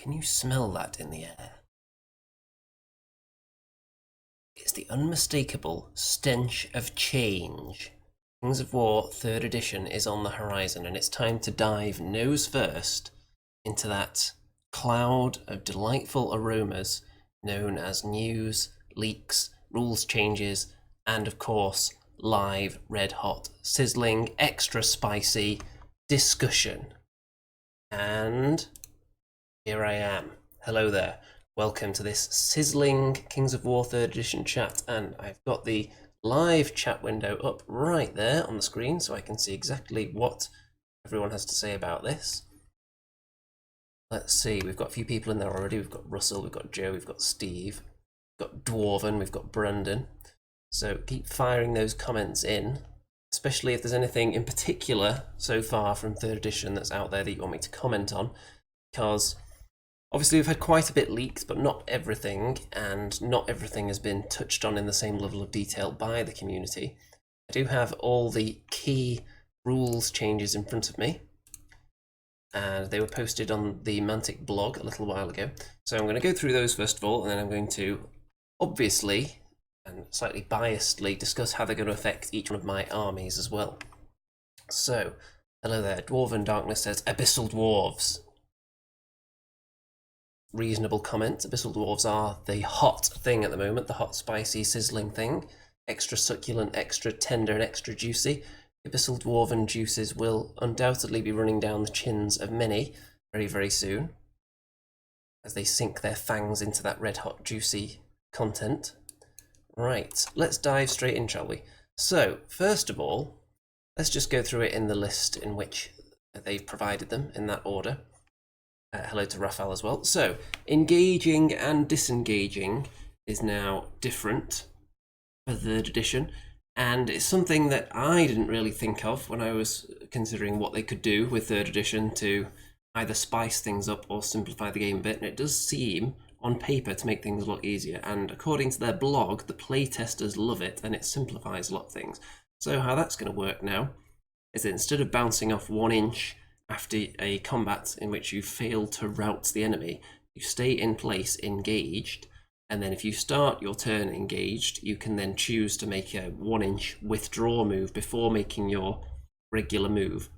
Can you smell that in the air? It's the unmistakable stench of change. Kings of War 3rd edition is on the horizon, and it's time to dive nose first into that cloud of delightful aromas known as news, leaks, rules changes, and of course, live, red hot, sizzling, extra spicy discussion. And here I am. Hello there. Welcome to this sizzling Kings of War 3rd edition chat, and I've got the live chat window up right there on the screen so I can see exactly what everyone has to say about this. Let's see, we've got a few people in there already. We've got Russell, we've got Joe, we've got Steve, we've got Dwarven, we've got Brendan. So keep firing those comments in, especially if there's anything in particular so far from 3rd edition that's out there that you want me to comment on, because obviously we've had quite a bit leaked, but not everything, and not everything has been touched on in the same level of detail by the community. I do have all the key rules changes in front of me, and they were posted on the Mantic blog a little while ago. So I'm going to go through those first of all, and then I'm going to, obviously, and slightly biasedly, discuss how they're going to affect each one of my armies as well. So, hello there, Dwarven Darkness says, Abyssal Dwarves. Reasonable comment. Abyssal Dwarves are the hot thing at the moment, the hot, spicy, sizzling thing. Extra succulent, extra tender, and extra juicy. Abyssal Dwarven juices will undoubtedly be running down the chins of many very, very soon, as they sink their fangs into that red hot, juicy content. Right, let's dive straight in, shall we? So, first of all, let's just go through it in the list in which they've provided them, in that order. Hello to Raphael as well. So, engaging and disengaging is now different for 3rd edition, and it's something that I didn't really think of when I was considering what they could do with 3rd edition to either spice things up or simplify the game a bit, and it does seem on paper to make things a lot easier, and according to their blog, the playtesters love it, and it simplifies a lot of things. So how that's going to work now is that instead of bouncing off 1 inch after a combat in which you fail to rout the enemy, you stay in place engaged, and then if you start your turn engaged, you can then choose to make a 1 inch withdraw move before making your regular move.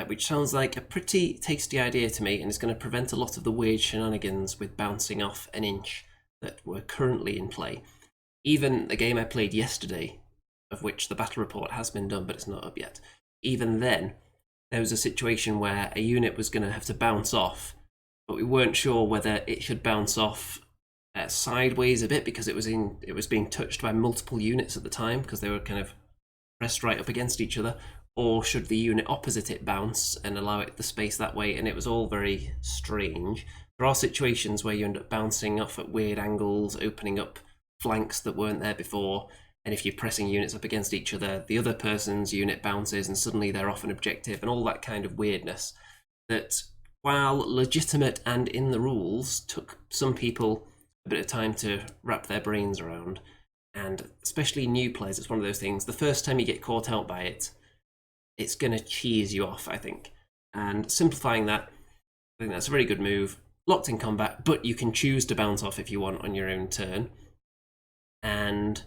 Which sounds like a pretty tasty idea to me, and is going to prevent a lot of the weird shenanigans with bouncing off 1 inch that were currently in play. Even a game I played yesterday, of which the battle report has been done but it's not up yet, even then there was a situation where a unit was going to have to bounce off, but we weren't sure whether it should bounce off sideways a bit because it was being touched by multiple units at the time because they were kind of pressed right up against each other, or should the unit opposite it bounce and allow it the space that way, and it was all very strange. There are situations where you end up bouncing off at weird angles, opening up flanks that weren't there before, and if you're pressing units up against each other, the other person's unit bounces and suddenly they're off an objective, and all that kind of weirdness that, while legitimate and in the rules, took some people a bit of time to wrap their brains around. And especially new players, it's one of those things, the first time you get caught out by it, it's going to cheese you off, I think. And simplifying that, I think that's a very good move. Locked in combat, but you can choose to bounce off if you want on your own turn. And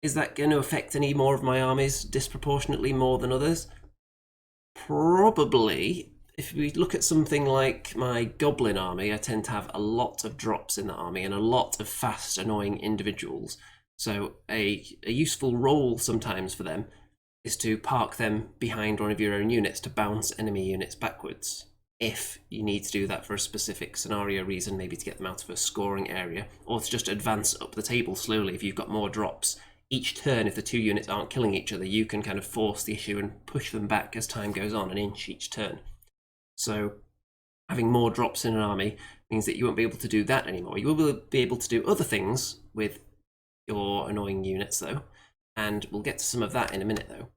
is that going to affect any more of my armies disproportionately more than others? Probably. If we look at something like my Goblin army, I tend to have a lot of drops in the army and a lot of fast, annoying individuals. So a useful role sometimes for them is to park them behind one of your own units to bounce enemy units backwards. If you need to do that for a specific scenario reason, maybe to get them out of a scoring area, or to just advance up the table slowly if you've got more drops. Each turn, if the 2 units aren't killing each other, you can kind of force the issue and push them back as time goes on, 1 inch each turn. So having more drops in an army means that you won't be able to do that anymore. You will be able to do other things with your annoying units though, and we'll get to some of that in a minute though,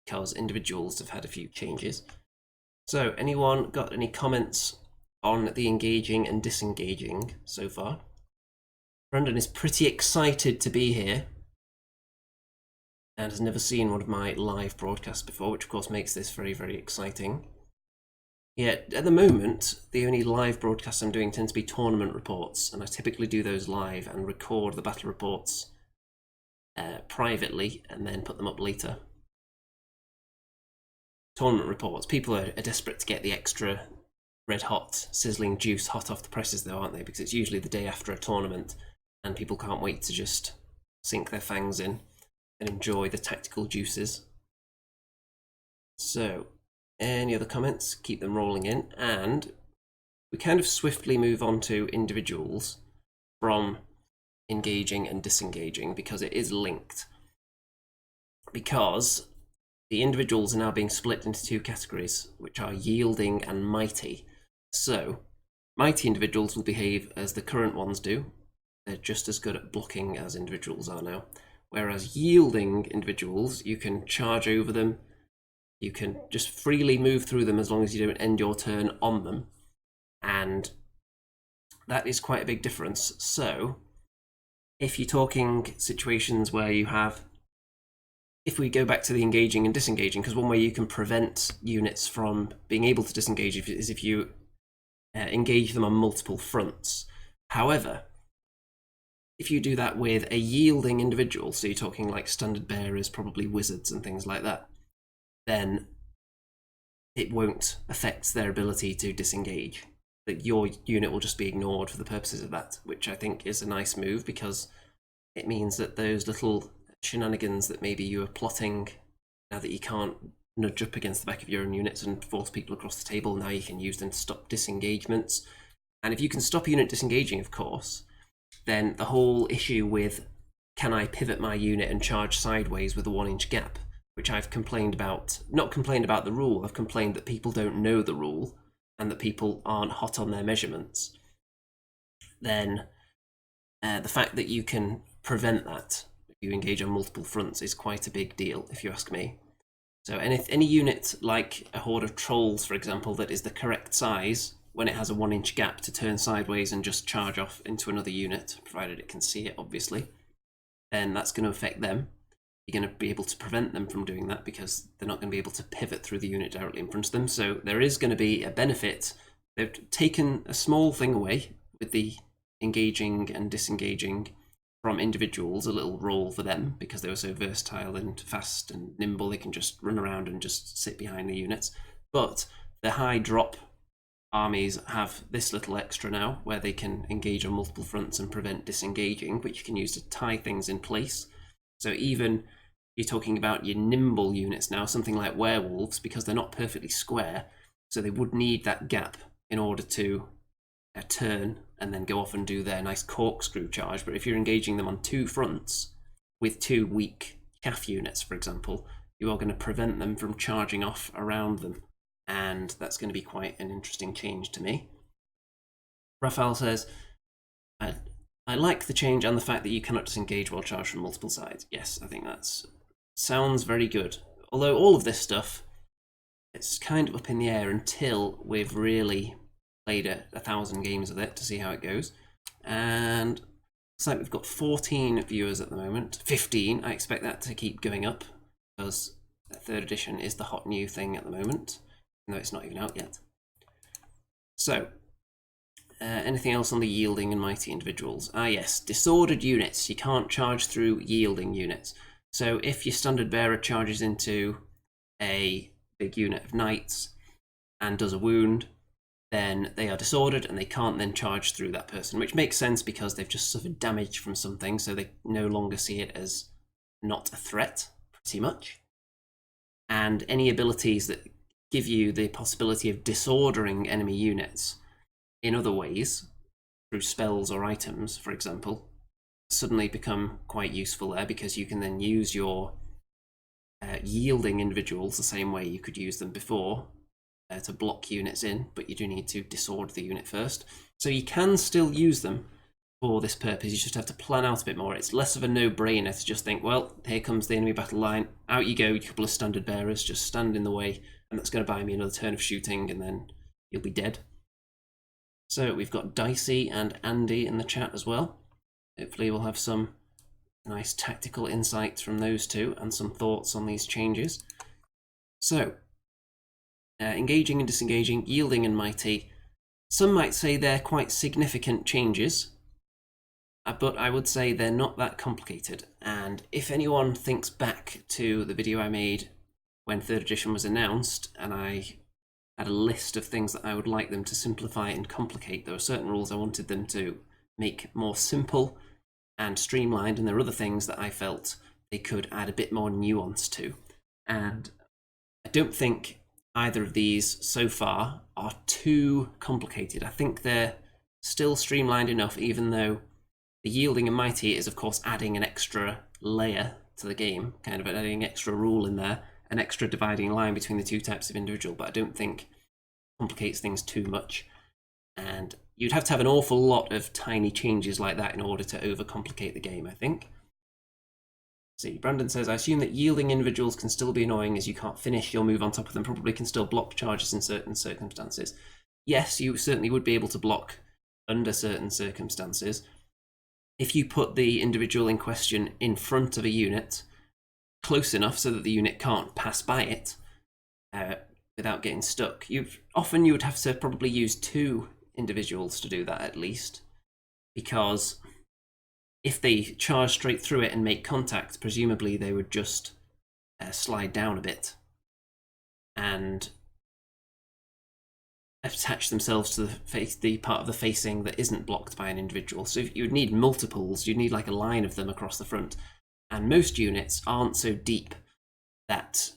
because individuals have had a few changes. So anyone got any comments on the engaging and disengaging so far? Brendan is pretty excited to be here and has never seen one of my live broadcasts before, which of course makes this very, very exciting. Yeah, at the moment, the only live broadcasts I'm doing tend to be tournament reports, and I typically do those live and record the battle reports privately and then put them up later. Tournament reports, people are desperate to get the extra red hot, sizzling juice hot off the presses though, aren't they? Because it's usually the day after a tournament, and people can't wait to just sink their fangs in and enjoy the tactical juices. So, any other comments? Keep them rolling in, and we kind of swiftly move on to individuals from engaging and disengaging because it is linked. Because the individuals are now being split into two categories, which are yielding and mighty. So, mighty individuals will behave as the current ones do. They're just as good at blocking as individuals are now. Whereas yielding individuals, you can charge over them, you can just freely move through them as long as you don't end your turn on them. And that is quite a big difference. So, if you're talking situations where you have, if we go back to the engaging and disengaging, because one way you can prevent units from being able to disengage is if you engage them on multiple fronts. However, if you do that with a yielding individual, so you're talking like standard bearers, probably wizards and things like that, then it won't affect their ability to disengage. That your unit will just be ignored for the purposes of that, which I think is a nice move because it means that those little shenanigans that maybe you are plotting, now that you can't nudge up against the back of your own units and force people across the table, now you can use them to stop disengagements. And if you can stop a unit disengaging, of course, then the whole issue with can I pivot my unit and charge sideways with a 1-inch gap, which I've complained about, not complained about the rule, I've complained that people don't know the rule and that people aren't hot on their measurements, then the fact that you can prevent that if you engage on multiple fronts is quite a big deal, if you ask me. So any unit like a horde of trolls, for example, that is the correct size when it has a 1-inch gap to turn sideways and just charge off into another unit, provided it can see it, obviously, then that's going to affect them. You're going to be able to prevent them from doing that because they're not going to be able to pivot through the unit directly in front of them. So there is going to be a benefit. They've taken a small thing away with the engaging and disengaging from individuals, a little role for them because they were so versatile and fast and nimble. They can just run around and just sit behind the units. But the high drop armies have this little extra now where they can engage on multiple fronts and prevent disengaging, which you can use to tie things in place. So even you're talking about your nimble units now, something like werewolves, because they're not perfectly square, so they would need that gap in order to turn and then go off and do their nice corkscrew charge. But if you're engaging them on two fronts with two weak calf units, for example, you are going to prevent them from charging off around them. And that's going to be quite an interesting change to me. Raphael says, I like the change and the fact that you cannot disengage while charged from multiple sides. Yes, I think that sounds very good. Although all of this stuff, it's kind of up in the air until we've really played 1,000 games of it to see how it goes. And looks like we've got 14 viewers at the moment. 15, I expect that to keep going up because 3rd edition is the hot new thing at the moment. No, it's not even out yet. So, anything else on the yielding and mighty individuals? Ah yes, disordered units. You can't charge through yielding units. So if your standard bearer charges into a big unit of knights and does a wound, then they are disordered and they can't then charge through that person, which makes sense because they've just suffered damage from something, so they no longer see it as not a threat, pretty much. And any abilities that give you the possibility of disordering enemy units in other ways, through spells or items, for example, suddenly become quite useful there because you can then use your yielding individuals the same way you could use them before to block units in, but you do need to disorder the unit first. So you can still use them for this purpose, you just have to plan out a bit more. It's less of a no-brainer to just think, well, here comes the enemy battle line, out you go, a couple of standard bearers, just stand in the way, and that's going to buy me another turn of shooting, and then you'll be dead. So we've got Dicey and Andy in the chat as well. Hopefully we'll have some nice tactical insights from those two, and some thoughts on these changes. So, engaging and disengaging, yielding and mighty. Some might say they're quite significant changes, but I would say they're not that complicated. And if anyone thinks back to the video I made when 3rd edition was announced, and I had a list of things that I would like them to simplify and complicate, there were certain rules I wanted them to make more simple and streamlined, and there are other things that I felt they could add a bit more nuance to. And I don't think either of these so far are too complicated. I think they're still streamlined enough, even though the yielding and mighty is of course adding an extra layer to the game, kind of adding an extra rule in there, an extra dividing line between the two types of individual, but I don't think it complicates things too much. And you'd have to have an awful lot of tiny changes like that in order to overcomplicate the game, I think. See, Brandon says, I assume that yielding individuals can still be annoying as you can't finish your move on top of them, probably can still block charges in certain circumstances. Yes, you certainly would be able to block under certain circumstances. If you put the individual in question in front of a unit, close enough so that the unit can't pass by it without getting stuck, often you would have to probably use 2 individuals to do that at least, because if they charge straight through it and make contact, presumably they would just slide down a bit and attach themselves to the part of the facing that isn't blocked by an individual. So you would need multiples, you'd need like a line of them across the front, and most units aren't so deep that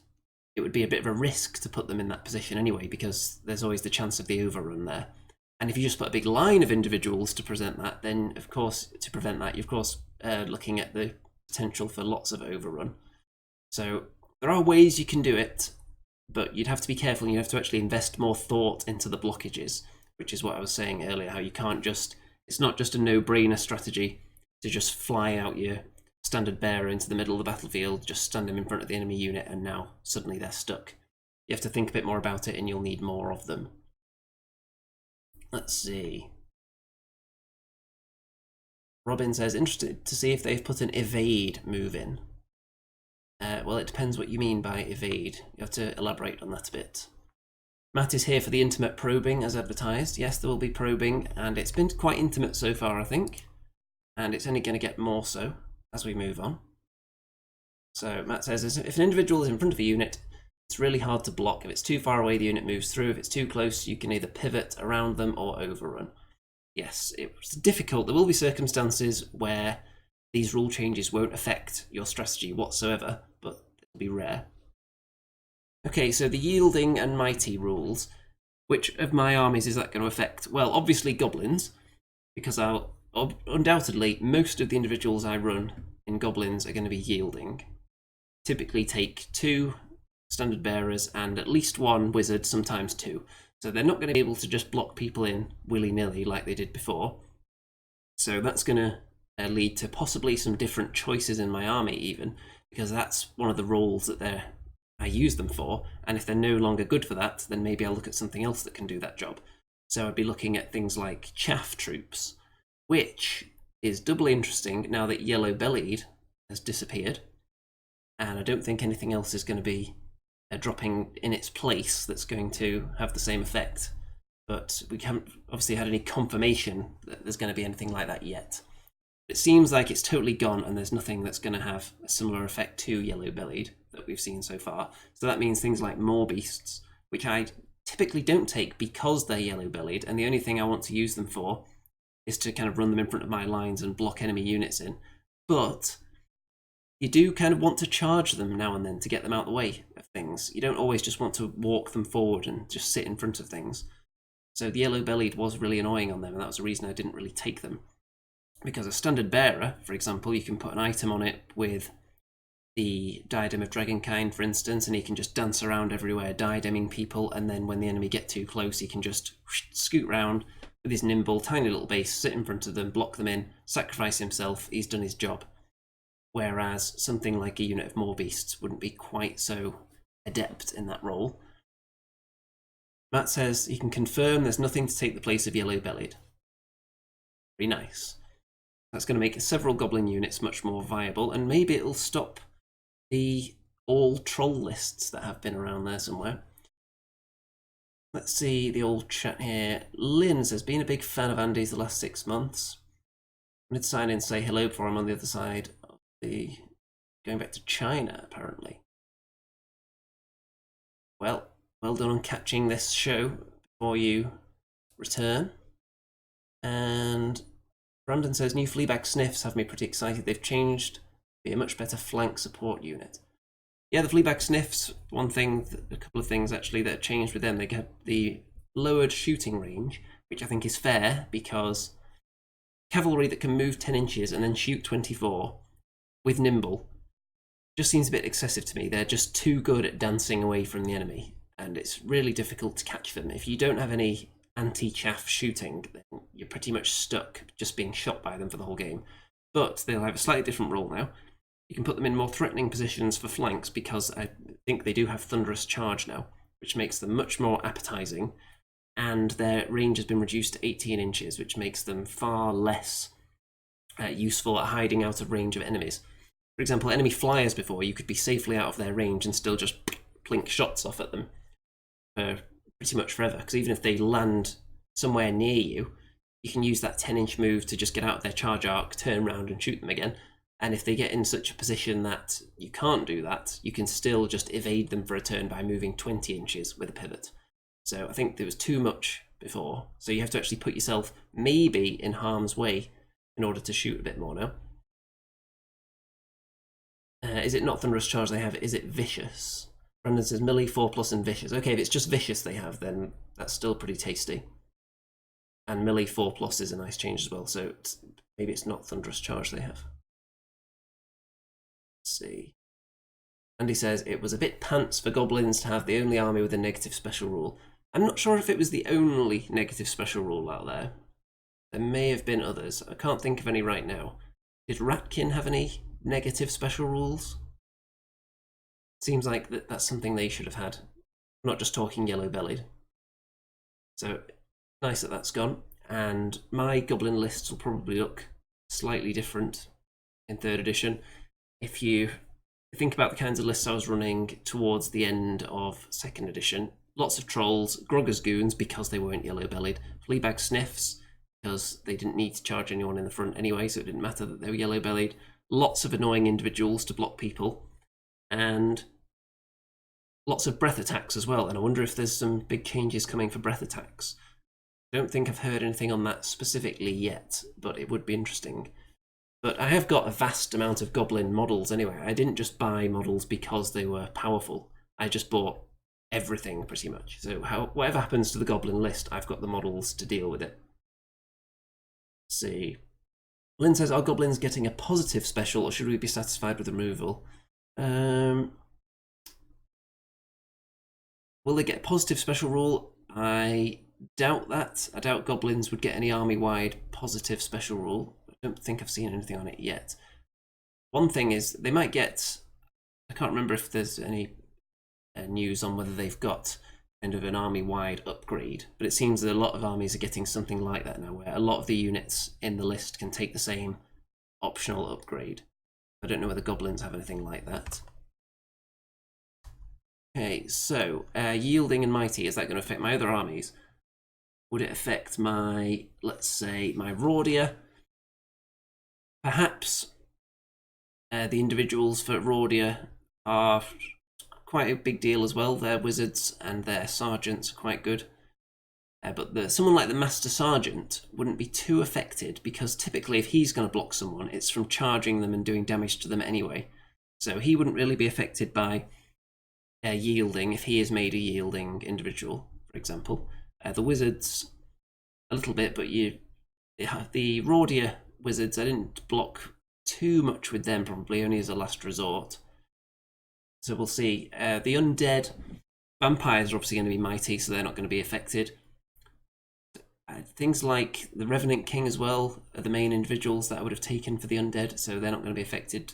it would be a bit of a risk to put them in that position anyway, because there's always the chance of the overrun there. And if you just put a big line of individuals to prevent that, then of course, you're of course looking at the potential for lots of overrun. So there are ways you can do it, but you'd have to be careful, and you have to actually invest more thought into the blockages, which is what I was saying earlier, how you can't just, it's not just a no-brainer strategy to just fly out your standard bearer into the middle of the battlefield, just stand them in front of the enemy unit, and now suddenly they're stuck. You have to think a bit more about it, and you'll need more of them. Let's see. Robin says, interested to see if they've put an evade move in. Well, it depends what you mean by evade. You have to elaborate on that a bit. Matt is here for the intimate probing as advertised. Yes, there will be probing, and it's been quite intimate so far, I think. And it's only going to get more so as we move on. So Matt says, if an individual is in front of a unit, it's really hard to block. If it's too far away, the unit moves through. If it's too close, you can either pivot around them or overrun. Yes, it's difficult. There will be circumstances where these rule changes won't affect your strategy whatsoever, but it'll be rare. Okay, so the yielding and mighty rules. Which of my armies is that going to affect? Well, obviously goblins, because undoubtedly most of the individuals I run in goblins are going to be yielding. Typically take 2 standard bearers and at least 1 wizard, sometimes 2. So they're not going to be able to just block people in willy-nilly like they did before. So that's going to lead to possibly some different choices in my army even, because that's one of the roles that I use them for, and if they're no longer good for that, then maybe I'll look at something else that can do that job. So I'd be looking at things like chaff troops, which is doubly interesting now that yellow-bellied has disappeared, and I don't think anything else is going to be dropping in its place that's going to have the same effect. But we haven't obviously had any confirmation that there's going to be anything like that yet. It seems like it's totally gone and there's nothing that's going to have a similar effect to yellow-bellied that we've seen so far. So that means things like more beasts, which I typically don't take because they're yellow-bellied, and the only thing I want to use them for is to kind of run them in front of my lines and block enemy units in. But you do kind of want to charge them now and then to get them out of the way of things. You don't always just want to walk them forward and just sit in front of things. So the yellow-bellied was really annoying on them, and that was the reason I didn't really take them. Because a standard bearer, for example, you can put an item on it with the Diadem of Dragonkind, for instance, and he can just dance around everywhere, diademing people, and then when the enemy get too close, he can just scoot round with his nimble, tiny little base, sit in front of them, block them in, sacrifice himself, he's done his job. Whereas something like a unit of more beasts wouldn't be quite so adept in that role. Matt says he can confirm there's nothing to take the place of yellow-bellied. Very nice. That's going to make several goblin units much more viable, and maybe it'll stop the all troll lists that have been around there somewhere. Let's see the old chat here. Lynn says, been a big fan of Andy's the last 6 months. I did sign in and say hello for him on the other side of the... going back to China, apparently. Well done on catching this show before you return. And Brandon says, new Fleabag sniffs have me pretty excited. They've changed to be a much better flank support unit. Yeah, the Fleabag sniffs, a couple of things actually that changed with them. They get the lowered shooting range, which I think is fair because cavalry that can move 10 inches and then shoot 24 with nimble just seems a bit excessive to me. They're just too good at dancing away from the enemy, and it's really difficult to catch them. If you don't have any anti-chaff shooting, then you're pretty much stuck just being shot by them for the whole game. But they'll have a slightly different role now. You can put them in more threatening positions for flanks because I think they do have thunderous charge now, which makes them much more appetizing, and their range has been reduced to 18 inches, which makes them far less useful at hiding out of range of enemies. For example, enemy flyers before, you could be safely out of their range and still just plink shots off at them for pretty much forever, because even if they land somewhere near you, you can use that 10-inch move to just get out of their charge arc, turn around and shoot them again. And if they get in such a position that you can't do that, you can still just evade them for a turn by moving 20 inches with a pivot. So I think there was too much before, so you have to actually put yourself maybe in harm's way in order to shoot a bit more now. Is it not Thunderous Charge they have? Is it Vicious? Brandon says melee 4+ and Vicious. Okay, if it's just Vicious they have, then that's still pretty tasty. And melee 4+ is a nice change as well, so maybe it's not Thunderous Charge they have. Let's see. Andy says it was a bit pants for goblins to have the only army with a negative special rule. I'm not sure if it was the only negative special rule out there. There may have been others. I can't think of any right now. Did Ratkin have any negative special rules? Seems like that's something they should have had. I'm not just talking yellow-bellied. So nice that that's gone. And my goblin lists will probably look slightly different in 3rd edition. If you think about the kinds of lists I was running towards the end of 2nd edition, lots of trolls, Grogger's goons because they weren't yellow-bellied, Fleabag sniffs because they didn't need to charge anyone in the front anyway, so it didn't matter that they were yellow-bellied, lots of annoying individuals to block people, and lots of breath attacks as well. And I wonder if there's some big changes coming for breath attacks. I don't think I've heard anything on that specifically yet, but it would be interesting. But I have got a vast amount of goblin models anyway. I didn't just buy models because they were powerful. I just bought everything pretty much. So whatever happens to the goblin list, I've got the models to deal with it. Let's see. Lynn says, are goblins getting a positive special or should we be satisfied with removal? Will they get a positive special rule? I doubt that. I doubt goblins would get any army-wide positive special rule. I don't think I've seen anything on it yet. One thing is, they might get... I can't remember if there's any news on whether they've got kind of an army-wide upgrade, but it seems that a lot of armies are getting something like that now, where a lot of the units in the list can take the same optional upgrade. I don't know whether goblins have anything like that. Okay, so yielding and mighty, is that going to affect my other armies? Would it affect my, let's say, my Rordia? Perhaps. The individuals for Rordia are quite a big deal as well. Their wizards and their sergeants are quite good. But someone like the Master Sergeant wouldn't be too affected, because typically if he's going to block someone, it's from charging them and doing damage to them anyway. So he wouldn't really be affected by yielding if he is made a yielding individual, for example. The wizards, a little bit, but the Rordia wizards, I didn't block too much with them, probably, only as a last resort. So we'll see. The undead vampires are obviously going to be mighty, so they're not going to be affected. Things like the Revenant King as well are the main individuals that I would have taken for the undead, so they're not going to be affected.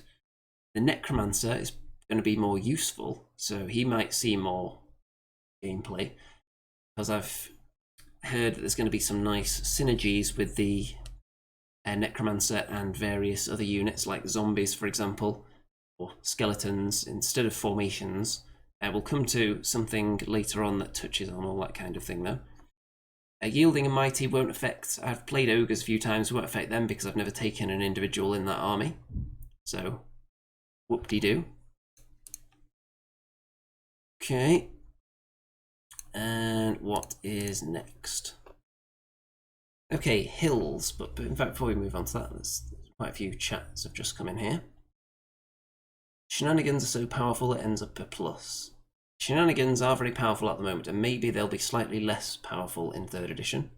The Necromancer is going to be more useful, so he might see more gameplay, because I've heard that there's going to be some nice synergies with the Necromancer and various other units like zombies, for example, or skeletons. Instead of formations, We'll come to something later on that touches on all that kind of thing though. Yielding and Mighty won't affect... I've played Ogres a few times, won't affect them because I've never taken an individual in that army. So, whoop-de-doo. Okay. And what is next? Okay, hills. But in fact, before we move on to that, there's quite a few chats have just come in here. Shenanigans are so powerful it ends up a plus. Shenanigans are very powerful at the moment, and maybe they'll be slightly less powerful in 3rd edition.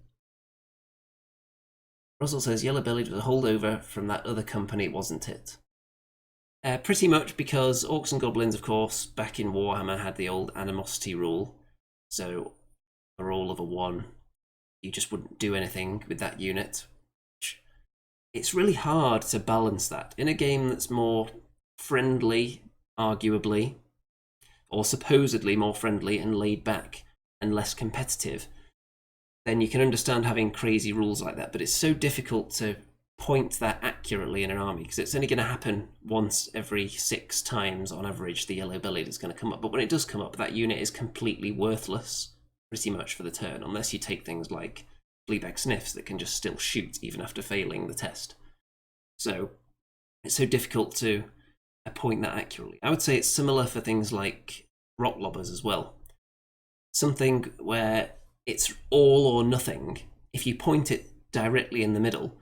Russell says, Yellow Bellied was a holdover from that other company, wasn't it? Pretty much, because Orcs and Goblins, of course, back in Warhammer had the old animosity rule. So, a roll of a 1, you just wouldn't do anything with that unit. It's really hard to balance that. In a game that's more friendly, arguably, or supposedly more friendly and laid back and less competitive, then you can understand having crazy rules like that. But it's so difficult to point that accurately in an army because it's only going to happen once every 6 times on average. The Yellow Bellied is going to come up, but when it does come up, that unit is completely worthless pretty much for the turn, unless you take things like Fleabag Sniffs that can just still shoot even after failing the test. So it's so difficult to point that accurately. I would say it's similar for things like Rock Lobbers as well. Something where it's all or nothing. If you point it directly in the middle,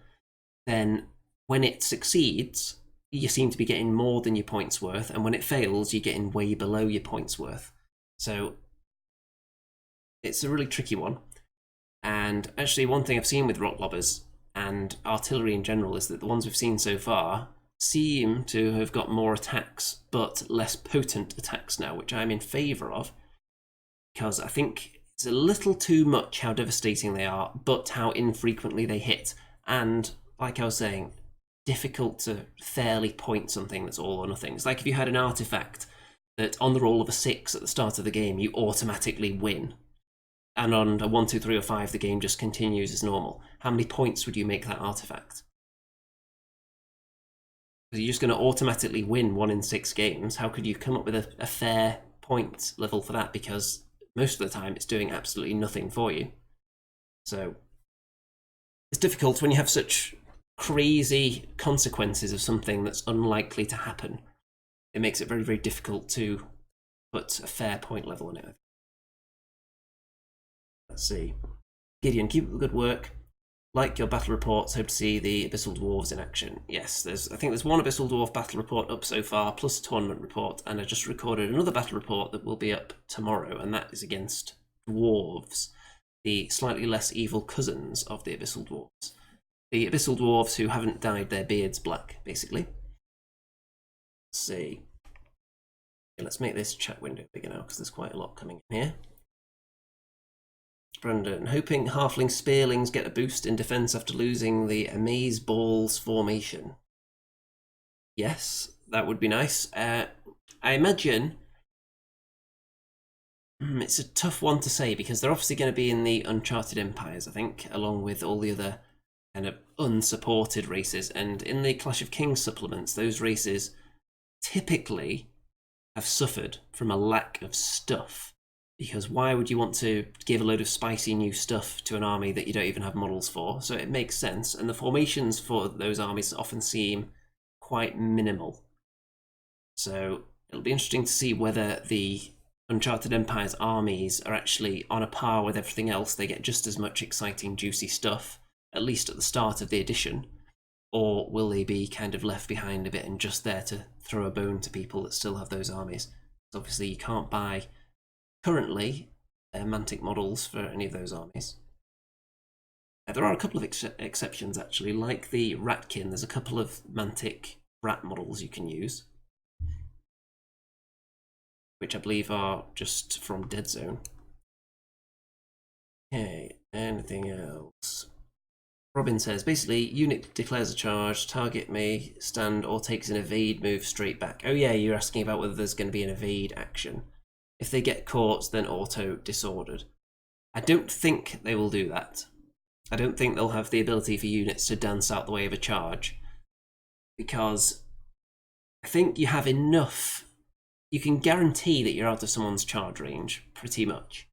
then when it succeeds, you seem to be getting more than your points worth, and when it fails, you're getting way below your points worth. So it's a really tricky one. And actually, one thing I've seen with Rock Lobbers and artillery in general is that the ones we've seen so far seem to have got more attacks, but less potent attacks now, which I'm in favour of, because I think it's a little too much how devastating they are, but how infrequently they hit. And, like I was saying, difficult to fairly point something that's all or nothing. It's like if you had an artifact that on the roll of a 6 at the start of the game, you automatically win. And on a 1, 2, 3, or 5, the game just continues as normal. How many points would you make that artifact? You're just going to automatically win 1 in 6 games. How could you come up with a fair point level for that? Because most of the time it's doing absolutely nothing for you. So it's difficult when you have such crazy consequences of something that's unlikely to happen. It makes it very, very difficult to put a fair point level on it. Let's see. Gideon, keep up the good work. Like your battle reports, hope to see the Abyssal Dwarves in action. Yes, I think there's one Abyssal Dwarf battle report up so far, plus a tournament report, and I just recorded another battle report that will be up tomorrow, and that is against Dwarves, the slightly less evil cousins of the Abyssal Dwarves. The Abyssal Dwarves who haven't dyed their beards black, basically. Let's see. Okay, let's make this chat window bigger now, because there's quite a lot coming in here. Brandon, hoping Halfling Spearlings get a boost in defense after losing the Amaze Balls formation. Yes, that would be nice. I imagine it's a tough one to say because they're obviously going to be in the Uncharted Empires, I think, along with all the other kind of unsupported races. And in the Clash of Kings supplements, those races typically have suffered from a lack of stuff. Because why would you want to give a load of spicy new stuff to an army that you don't even have models for? So it makes sense. And the formations for those armies often seem quite minimal. So it'll be interesting to see whether the Uncharted Empire's armies are actually on a par with everything else. They get just as much exciting, juicy stuff, at least at the start of the edition. Or will they be kind of left behind a bit and just there to throw a bone to people that still have those armies? Because obviously you can't buy currently Mantic models for any of those armies. There are a couple of exceptions actually, like the Ratkin. There's a couple of Mantic Rat models you can use, which I believe are just from Dead Zone. Okay, anything else? Robin says, basically, unit declares a charge, target may stand or takes an evade move straight back. Oh yeah, you're asking about whether there's going to be an evade action. If they get caught, then auto disordered. I don't think they will do that. I don't think they'll have the ability for units to dance out the way of a charge, because I think you have enough you can guarantee that you're out of someone's charge range, pretty much.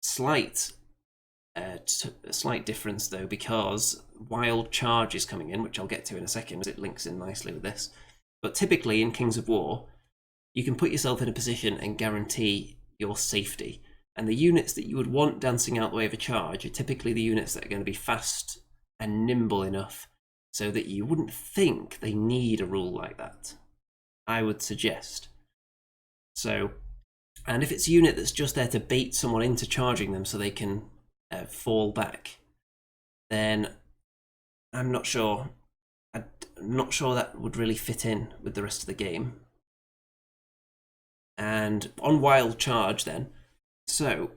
A slight difference though, because wild charge is coming in, which I'll get to in a second. It links in nicely with this. But typically in Kings of War, you can put yourself in a position and guarantee your safety. And the units that you would want dancing out the way of a charge are typically the units that are going to be fast and nimble enough so that you wouldn't think they need a rule like that, I would suggest. So, and if it's a unit that's just there to bait someone into charging them so they can fall back, then I'm not sure. I'm not sure that would really fit in with the rest of the game. And on wild charge then, so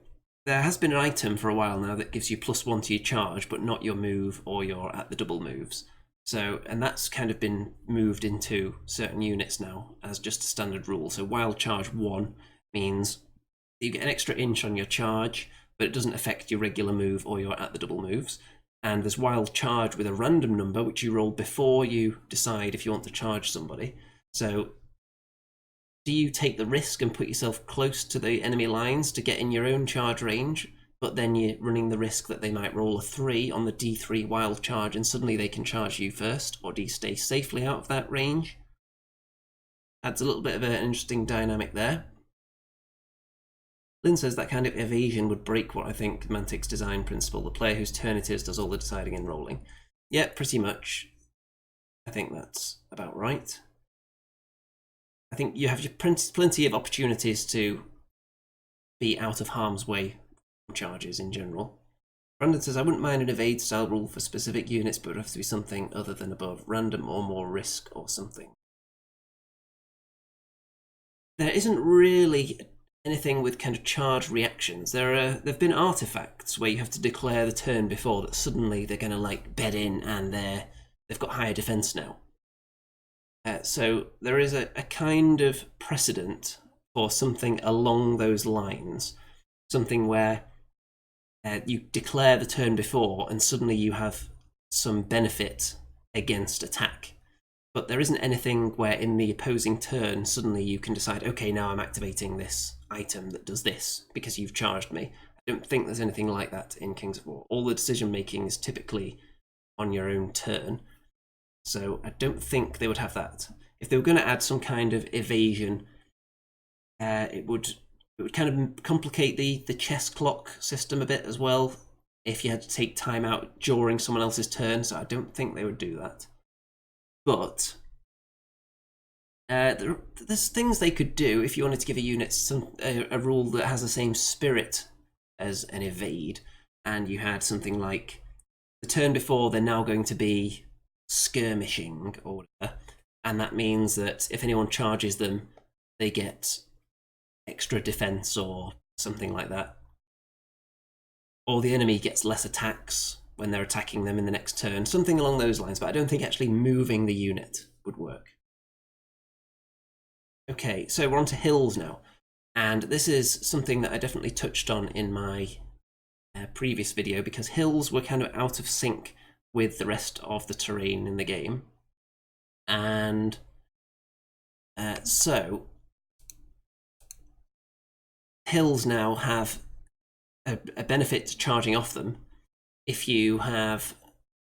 there has been an item for a while now that gives you +1 to your charge, but not your move or your at the double moves. So, and that's kind of been moved into certain units now as just a standard rule. So wild charge 1 means you get an extra inch on your charge, but it doesn't affect your regular move or your at the double moves. And there's wild charge with a random number, which you roll before you decide if you want to charge somebody. So do you take the risk and put yourself close to the enemy lines to get in your own charge range, but then you're running the risk that they might roll a 3 on the D3 wild charge and suddenly they can charge you first, or do you stay safely out of that range? Adds a little bit of an interesting dynamic there. Lynn says that kind of evasion would break what I think Mantic's design principle. The player whose turn it is does all the deciding and rolling. Yeah, pretty much. I think that's about right. I think you have plenty of opportunities to be out of harm's way from charges in general. Brandon says, I wouldn't mind an evade style rule for specific units, but it would have to be something other than above, random or more risk or something. There isn't really anything with kind of charge reactions. There've been artifacts where you have to declare the turn before that suddenly they're going to like bed in and they've got higher defense now. So there is a kind of precedent for something along those lines, something where you declare the turn before and suddenly you have some benefit against attack. But there isn't anything where in the opposing turn suddenly you can decide, okay, now I'm activating this item that does this because you've charged me. I don't think there's anything like that in Kings of War. All the decision making is typically on your own turn. So I don't think they would have that. If they were going to add some kind of evasion, it would kind of complicate the chess clock system a bit as well, if you had to take time out during someone else's turn, so I don't think they would do that. But there's things they could do if you wanted to give a unit a rule that has the same spirit as an evade, and you had something like the turn before they're now going to be skirmishing or whatever, and that means that if anyone charges them, they get extra defense or something like that. Or the enemy gets less attacks when they're attacking them in the next turn, something along those lines, but I don't think actually moving the unit would work. Okay, so we're on to hills now, and this is something that I definitely touched on in my previous video, because hills were kind of out of sync with the rest of the terrain in the game. And so hills now have a benefit to charging off them. If you have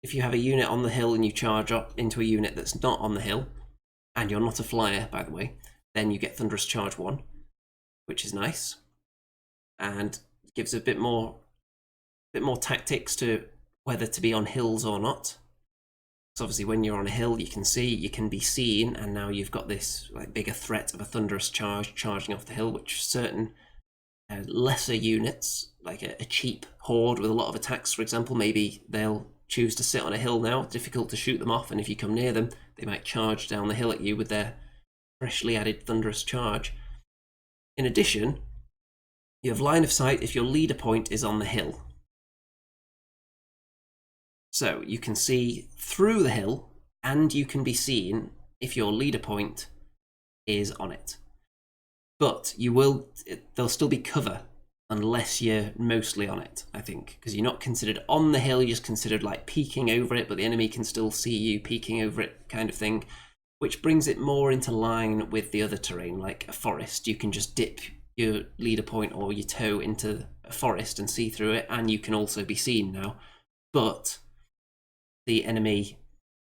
a unit on the hill and you charge up into a unit that's not on the hill, and you're not a flyer, by the way, then you get Thunderous Charge 1, which is nice, and gives a bit more tactics to whether to be on hills or not. So obviously when you're on a hill, you can be seen, and now you've got this like bigger threat of a Thunderous Charge charging off the hill, which certain lesser units, like a cheap horde with a lot of attacks, for example, maybe they'll choose to sit on a hill now, difficult to shoot them off, and if you come near them, they might charge down the hill at you with their freshly added Thunderous Charge. In addition, you have line of sight if your leader point is on the hill. So you can see through the hill, and you can be seen if your leader point is on it. But there'll still be cover unless you're mostly on it, I think, because you're not considered on the hill, you're just considered like peeking over it, but the enemy can still see you peeking over it kind of thing. which brings it more into line with the other terrain, like a forest. You can just dip your leader point or your toe into a forest and see through it, and you can also be seen now. But the enemy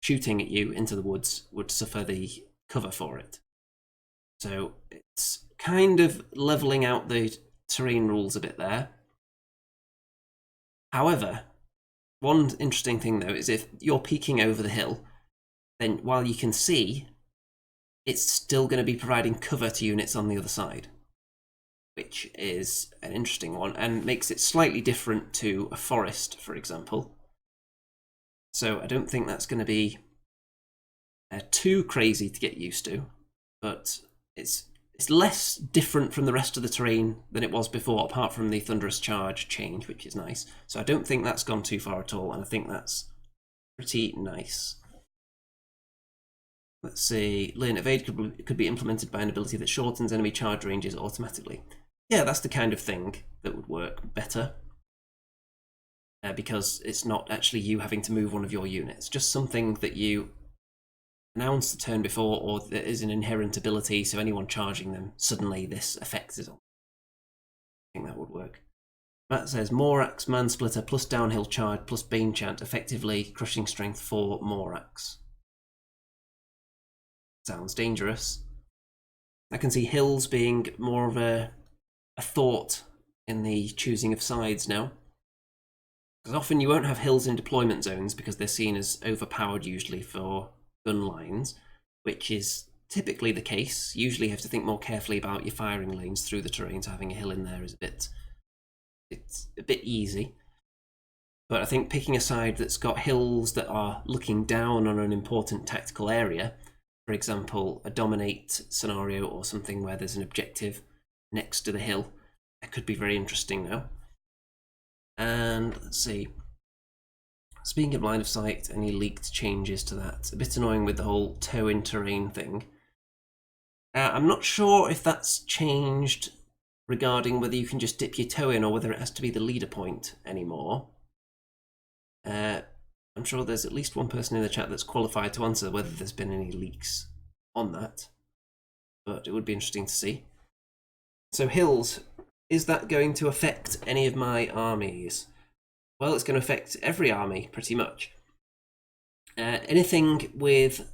shooting at you into the woods would suffer the cover for it. So it's kind of leveling out the terrain rules a bit there. However, one interesting thing though is if you're peeking over the hill, then while you can see, it's still going to be providing cover to units on the other side, which is an interesting one and makes it slightly different to a forest, for example. So I don't think that's going to be too crazy to get used to, but it's less different from the rest of the terrain than it was before, apart from the Thunderous Charge change, which is nice. So I don't think that's gone too far at all, and I think that's pretty nice. Let's see, Learn Evade could be implemented by an ability that shortens enemy charge ranges automatically. Yeah, that's the kind of thing that would work better. Because it's not actually you having to move one of your units, just something that you announce the turn before, or there is an inherent ability, so anyone charging them, suddenly this effect is on. I think that would work. Matt says, Morax, Mansplitter, plus Downhill Charge, plus Bane Chant, effectively crushing strength for Morax. Sounds dangerous. I can see hills being more of a thought in the choosing of sides now. Because often you won't have hills in deployment zones because they're seen as overpowered usually for gun lines, which is typically the case. Usually you have to think more carefully about your firing lanes through the terrain, so having a hill in there is it's a bit easy. But I think picking a side that's got hills that are looking down on an important tactical area, for example, a dominate scenario or something where there's an objective next to the hill, that could be very interesting now. And let's see. Speaking of line of sight, any leaked changes to that? A bit annoying with the whole toe in terrain thing. I'm not sure if that's changed regarding whether you can just dip your toe in or whether it has to be the leader point anymore. I'm sure there's at least one person in the chat that's qualified to answer whether there's been any leaks on that, but it would be interesting to see. So hills, is that going to affect any of my armies? Well, it's going to affect every army pretty much. Anything with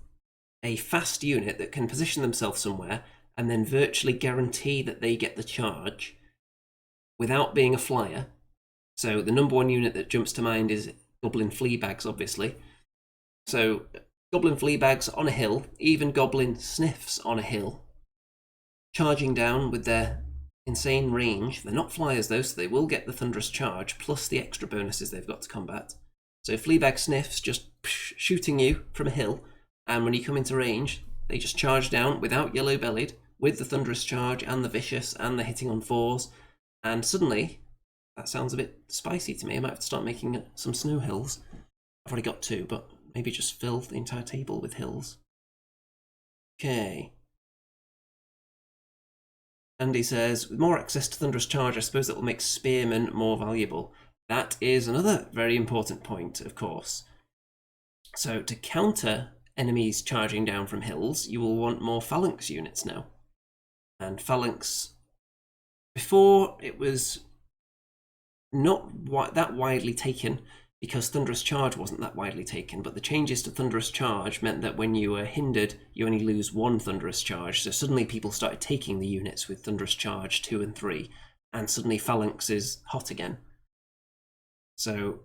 a fast unit that can position themselves somewhere and then virtually guarantee that they get the charge without being a flyer. So the number one unit that jumps to mind is Goblin Fleabags, obviously. So Goblin Fleabags on a hill, even Goblin Sniffs on a hill, charging down with their insane range. They're not flyers though, so they will get the Thunderous Charge, plus the extra bonuses they've got to combat. So Fleabag Sniffs just shooting you from a hill, and when you come into range, they just charge down without Yellow Bellied, with the Thunderous Charge and the Vicious and the hitting on fours, and suddenly, that sounds a bit spicy to me. I might have to start making some snow hills. I've already got two, but maybe just fill the entire table with hills. Okay. Andy says, with more access to Thunderous Charge, I suppose that will make Spearmen more valuable. That is another very important point, of course. So to counter enemies charging down from hills, you will want more Phalanx units now. And Phalanx, before it was not that widely taken because Thunderous Charge wasn't that widely taken, but the changes to Thunderous Charge meant that when you were hindered, you only lose one Thunderous Charge, so suddenly people started taking the units with Thunderous Charge 2 and 3, and suddenly Phalanx is hot again. So,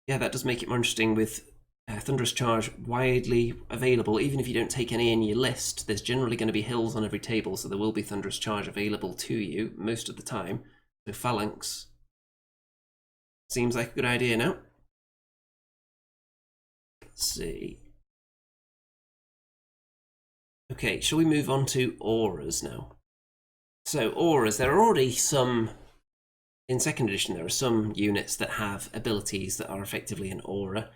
yeah, that does make it more interesting with Thunderous Charge widely available. Even if you don't take any in your list, there's generally going to be hills on every table, so there will be Thunderous Charge available to you most of the time. So Phalanx seems like a good idea now. Let's see. Okay, shall we move on to auras now? So auras, there are already some, in 2nd edition, there are some units that have abilities that are effectively an aura.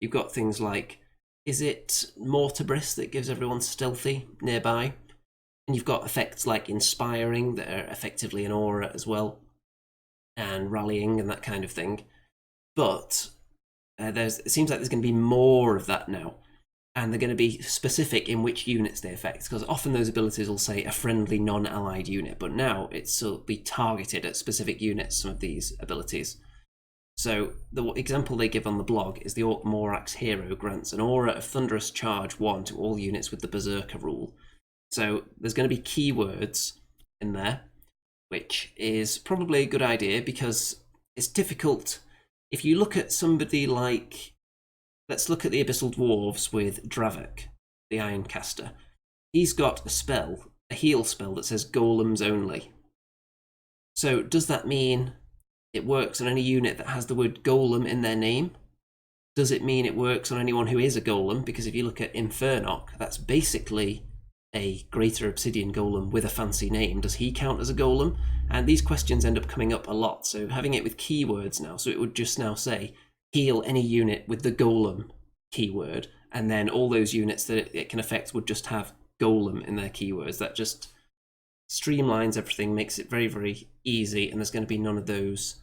You've got things like, is it Mortibris that gives everyone stealthy nearby? And you've got effects like Inspiring that are effectively an aura as well, and Rallying and that kind of thing. But it seems like there's going to be more of that now. and they're going to be specific in which units they affect, because often those abilities will say a friendly non-allied unit, but now it'll be targeted at specific units, some of these abilities. So the example they give on the blog is the Orc Morax hero grants an aura of Thunderous Charge 1 to all units with the Berserker rule. So there's going to be keywords in there, which is probably a good idea because it's difficult. If you look at somebody like, let's look at the Abyssal Dwarves with Dravik, the Ironcaster. He's got a spell, a heal spell that says golems only. So does that mean it works on any unit that has the word golem in their name? Does it mean it works on anyone who is a golem? Because if you look at Infernock, that's basically a greater obsidian golem with a fancy name. Does he count as a golem? And these questions end up coming up a lot. So having it with keywords now, so it would just now say, heal any unit with the golem keyword, and then all those units that it can affect would just have golem in their keywords. That just streamlines everything, makes it very, very easy, and there's going to be none of those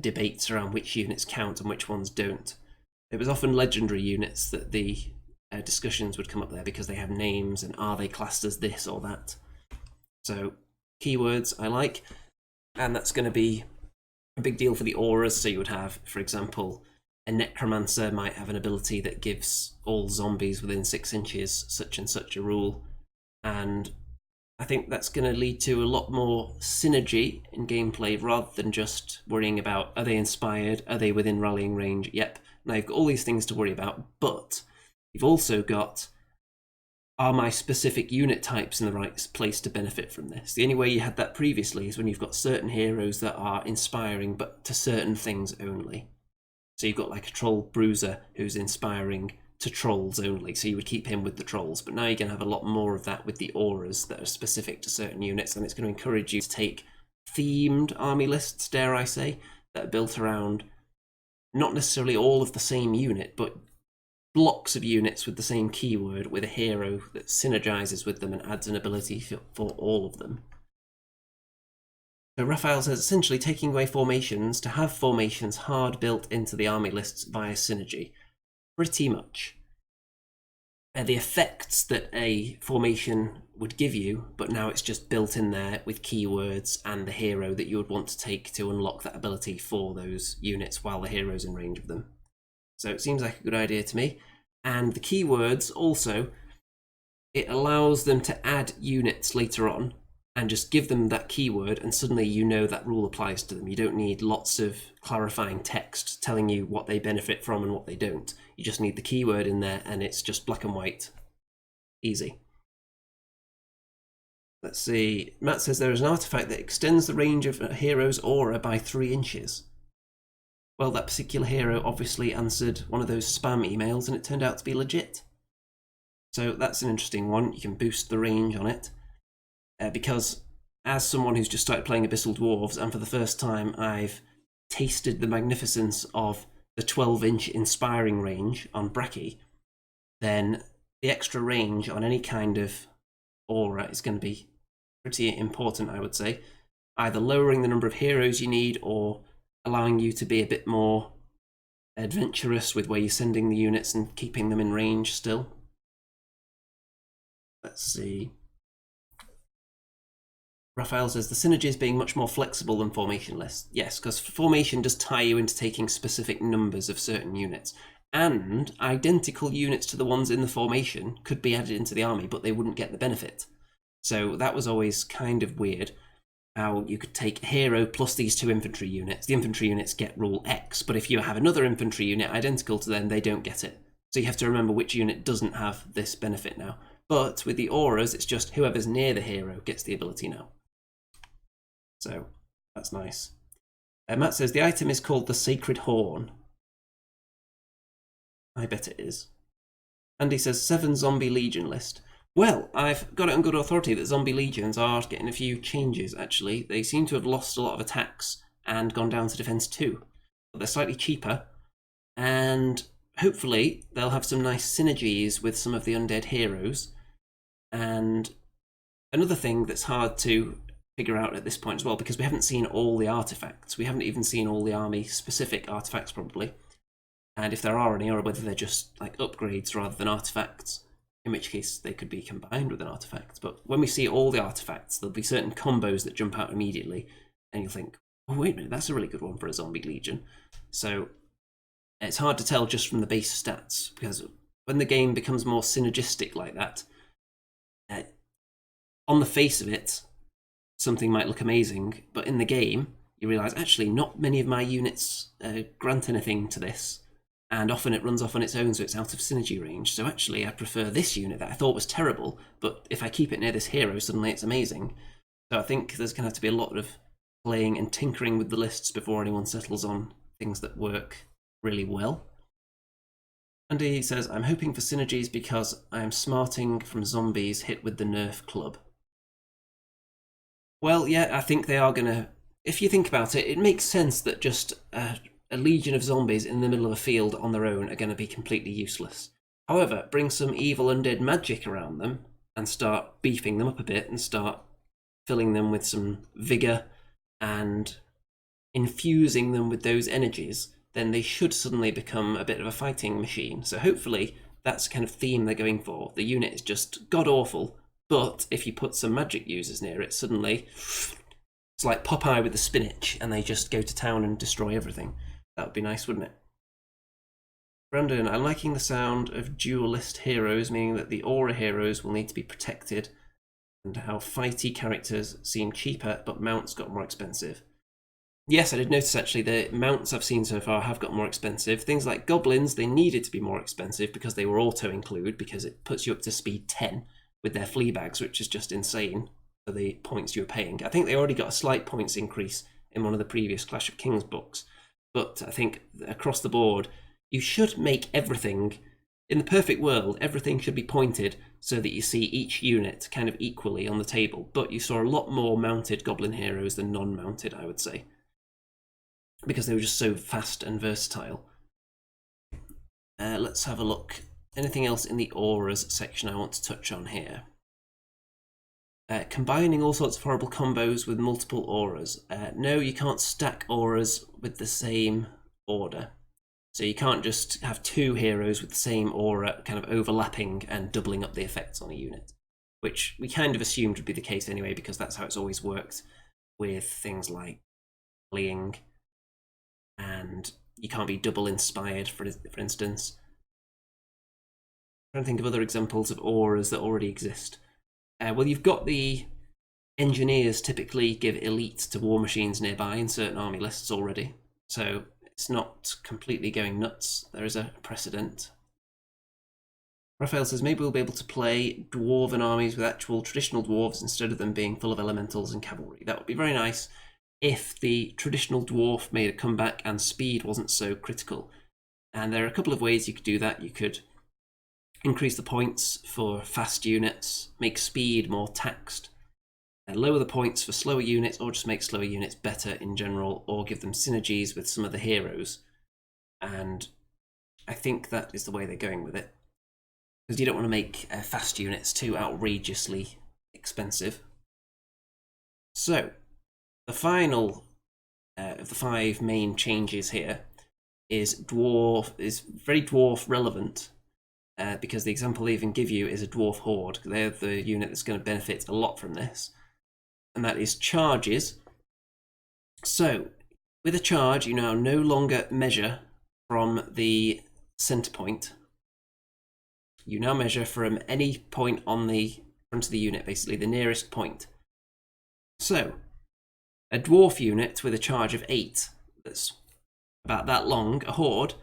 debates around which units count and which ones don't. It was often legendary units that the discussions would come up there because they have names and are they classed as this or that. So keywords I like, and that's going to be a big deal for the auras. So you would have, for example, a necromancer might have an ability that gives all zombies within 6 inches such and such a rule, and I think that's going to lead to a lot more synergy in gameplay rather than just worrying about, are they inspired, are they within rallying range? Yep, now you've got all these things to worry about, but you've also got, are my specific unit types in the right place to benefit from this? The only way you had that previously is when you've got certain heroes that are inspiring, but to certain things only. So you've got like a troll bruiser who's inspiring to trolls only, so you would keep him with the trolls, but now you're going to have a lot more of that with the auras that are specific to certain units, and it's going to encourage you to take themed army lists, dare I say, that are built around not necessarily all of the same unit, but blocks of units with the same keyword with a hero that synergizes with them and adds an ability for all of them. So Raphael says, essentially taking away formations to have formations hard built into the army lists via synergy. Pretty much. The effects that a formation would give you, but now it's just built in there with keywords and the hero that you would want to take to unlock that ability for those units while the hero's in range of them. So it seems like a good idea to me. And the keywords also, it allows them to add units later on and just give them that keyword, and suddenly you know that rule applies to them. You don't need lots of clarifying text telling you what they benefit from and what they don't. You just need the keyword in there, and it's just black and white. Easy. Let's see. Matt says there is an artifact that extends the range of a hero's aura by 3 inches. Well, that particular hero obviously answered one of those spam emails, and it turned out to be legit. So that's an interesting one. You can boost the range on it. Because as someone who's just started playing Abyssal Dwarves, and for the first time I've tasted the magnificence of the 12-inch inspiring range on Brekkie, then the extra range on any kind of aura is going to be pretty important, I would say. Either lowering the number of heroes you need or allowing you to be a bit more adventurous with where you're sending the units and keeping them in range still. Let's see. Raphael says the synergy is being much more flexible than formation lists. Yes, because formation does tie you into taking specific numbers of certain units. And identical units to the ones in the formation could be added into the army, but they wouldn't get the benefit. So that was always kind of weird, how you could take a hero plus these 2 infantry units. The infantry units get rule X, but if you have another infantry unit identical to them, they don't get it. So you have to remember which unit doesn't have this benefit now. But with the auras, it's just whoever's near the hero gets the ability now. So that's nice. Matt says the item is called the Sacred Horn. I bet it is. Andy says 7 zombie legion list. Well, I've got it on good authority that zombie legions are getting a few changes, actually. They seem to have lost a lot of attacks and gone down to defense 2. But they're slightly cheaper, and hopefully they'll have some nice synergies with some of the undead heroes. And another thing that's hard to figure out at this point as well, because we haven't seen all the artifacts. We haven't even seen all the army-specific artifacts, probably. and if there are any, or whether they're just like upgrades rather than artifacts, in which case they could be combined with an artifact. But when we see all the artifacts, there'll be certain combos that jump out immediately, and you'll think, oh, wait a minute, that's a really good one for a zombie legion. So it's hard to tell just from the base stats, because when the game becomes more synergistic like that, on the face of it, something might look amazing, but in the game, you realise, actually, not many of my units grant anything to this, and often it runs off on its own, so it's out of synergy range. So actually, I prefer this unit that I thought was terrible, but if I keep it near this hero, suddenly it's amazing. So I think there's going to have to be a lot of playing and tinkering with the lists before anyone settles on things that work really well. Andy says, I'm hoping for synergies because I am smarting from zombies hit with the nerf club. Well, yeah, I think they are going to... If you think about it, it makes sense that just a legion of zombies in the middle of a field on their own are going to be completely useless. However, bring some evil undead magic around them and start beefing them up a bit and start filling them with some vigour and infusing them with those energies, then they should suddenly become a bit of a fighting machine. So hopefully that's the kind of theme they're going for. The unit is just god-awful, but if you put some magic users near it, suddenly it's like Popeye with the spinach, and they just go to town and destroy everything. That would be nice, wouldn't it? Brandon, I'm liking the sound of dualist heroes, meaning that the aura heroes will need to be protected, and how fighty characters seem cheaper, but mounts got more expensive. Yes, I did notice actually the mounts I've seen so far have got more expensive. Things like goblins, they needed to be more expensive because they were auto-include, because it puts you up to speed 10 with their flea bags, which is just insane for the points you're paying. I think they already got a slight points increase in one of the previous Clash of Kings books, but I think across the board, you should make everything, in the perfect world, everything should be pointed so that you see each unit kind of equally on the table, but you saw a lot more mounted goblin heroes than non-mounted, I would say, because they were just so fast and versatile. Let's have a look. Anything else in the auras section I want to touch on here? Combining all sorts of horrible combos with multiple auras. No, you can't stack auras with the same order. So you can't just have two heroes with the same aura kind of overlapping and doubling up the effects on a unit, which we kind of assumed would be the case anyway, because that's how it's always worked with things like fleeing, and you can't be double inspired, for instance. I'm trying to think of other examples of auras that already exist. Well, you've got the engineers typically give elite to war machines nearby in certain army lists already, so it's not completely going nuts. There is a precedent. Raphael says, maybe we'll be able to play dwarven armies with actual traditional dwarves instead of them being full of elementals and cavalry. That would be very nice if the traditional dwarf made a comeback and speed wasn't so critical. And there are a couple of ways you could do that. You could increase the points for fast units, make speed more taxed, and lower the points for slower units, or just make slower units better in general, or give them synergies with some of the heroes. And I think that is the way they're going with it, because you don't want to make fast units too outrageously expensive. So the final of the 5 main changes here is very dwarf relevant, because the example they even give you is a dwarf horde. They're the unit that's going to benefit a lot from this, and that is charges. So with a charge, you now no longer measure from the center point. You now measure from any point on the front of the unit, basically the nearest point. So a dwarf unit with a charge of 8 that's about that long, a horde,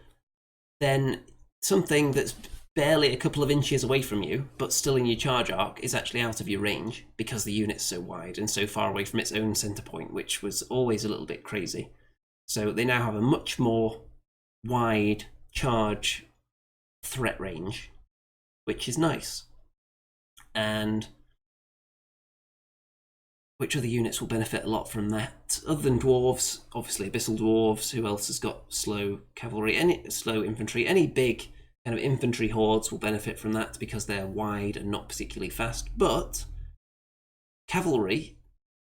then something that's barely a couple of inches away from you, but still in your charge arc, is actually out of your range because the unit's so wide and so far away from its own center point, which was always a little bit crazy. So they now have a much more wide charge threat range, which is nice. And which other units will benefit a lot from that? Other than dwarves, obviously abyssal dwarves. Who else has got slow cavalry? Any slow infantry? Any big kind of infantry hordes will benefit from that because they're wide and not particularly fast. But cavalry,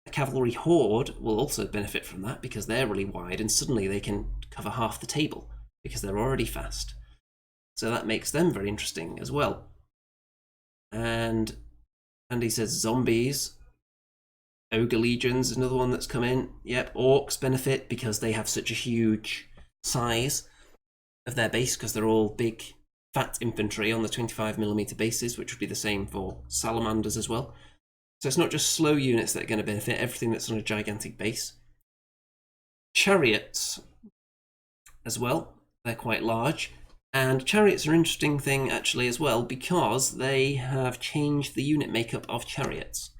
a cavalry horde will also benefit from that because they're really wide and suddenly they can cover half the table. because they're already fast. So that makes them very interesting as well. And Andy says zombies. Ogre Legions is another one that's come in. Yep, orcs benefit because they have such a huge size of their base because they're all big fat infantry on the 25mm bases, which would be the same for salamanders as well. So it's not just slow units that are going to benefit, everything that's on a gigantic base. Chariots as well, they're quite large. And chariots are an interesting thing actually as well because they have changed the unit makeup of chariots.